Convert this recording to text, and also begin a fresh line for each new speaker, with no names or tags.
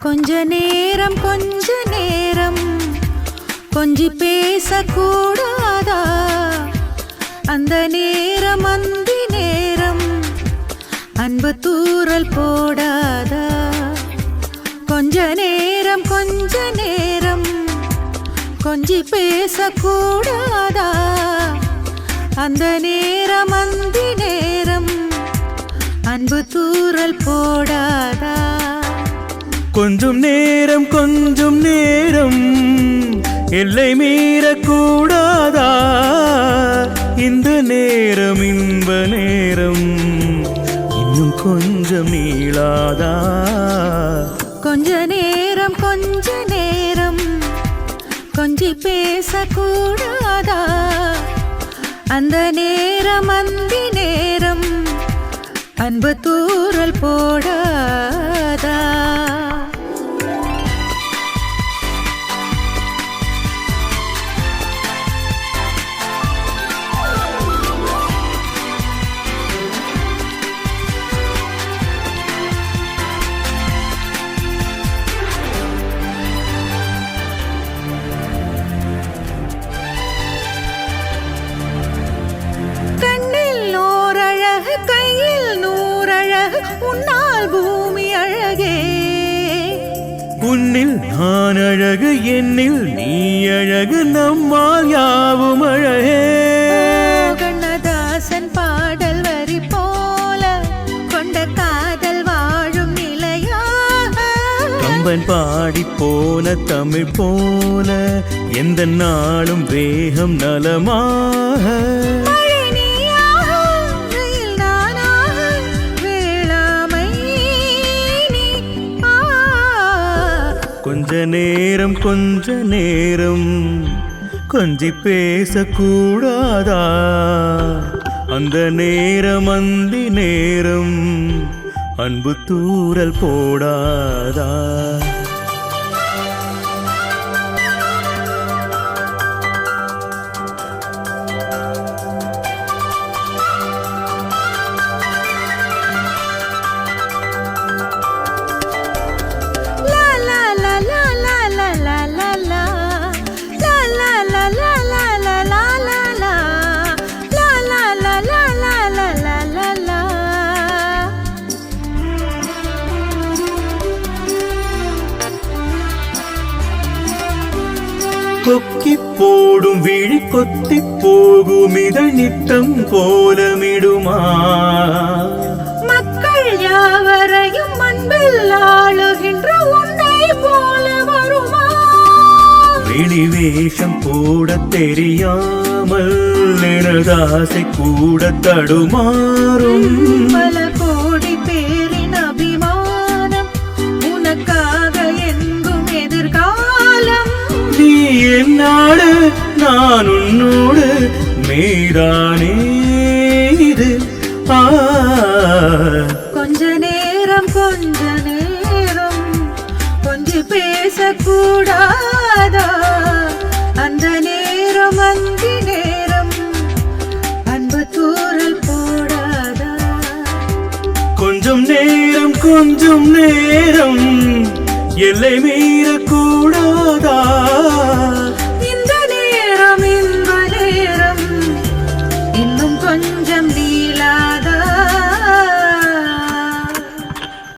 கொஞ்ச நேரம் கொஞ்சி பேசக்கூடாதா? அந்த நேரம் அந்தி நேரம் அன்பு தூறல் போடாதா? கொஞ்ச நேரம் கொஞ்சி பேசக்கூடாதா? அந்த நேரம் அந்தி நேரம் அன்பு தூறல் போடாதா?
கொஞ்சம் நேரம் எல்லை மீறக்கூடாதா? இந்த நேரம் இன்ப நேரம் இன்னும் கொஞ்சம் நீளாதா?
கொஞ்ச நேரம் கொஞ்சி பேசக்கூடாதா? அந்த நேரம் அந்தி நேரம் அன்பு தூறல் போடாதா? உன்னால் பூமி அழகே,
உன்னில் நான் அழகு, என்னில் நீ அழகு, நம்மால் யாவும் அழகே.
கண்ணதாசன் பாடல் வரி போல கொண்ட காதல் வாழும் நிலையாக,
கம்பன் பாடி போன தமிழ் போல எந்த நாளும் வேகம் நலமாக. கொஞ்ச நேரம் கொஞ்சி பேசக்கூடாதா? அந்த நேரம் அந்தி நேரம் அன்பு தூறல் போடாதா? கொக்கி போடும் விழி கொத்தி போகும் இதழ் நித்தம் கோலமிடுமா?
மக்கள் யாவரையும் அன்பில் ஆளுகின்ற உன்னை போல வருமா?
வெளி வேஷம் போட தெரியாமல் எனதாசை கூட தடுமாறும்.
பல கோடி பேரின் அபிமானம் உனக்காக எங்கும் எதிர்காலம்.
நீ என்னோடு நான் உன்னோடு மேதானே இது.
கொஞ்ச நேரம் கொஞ்சி பேசக்கூடாதா? அந்த நேரம் அந்தி நேரம் அன்பு தூறல் போடாதா?
கொஞ்சம் நேரம் எல்லை மீறக்கூடாதா?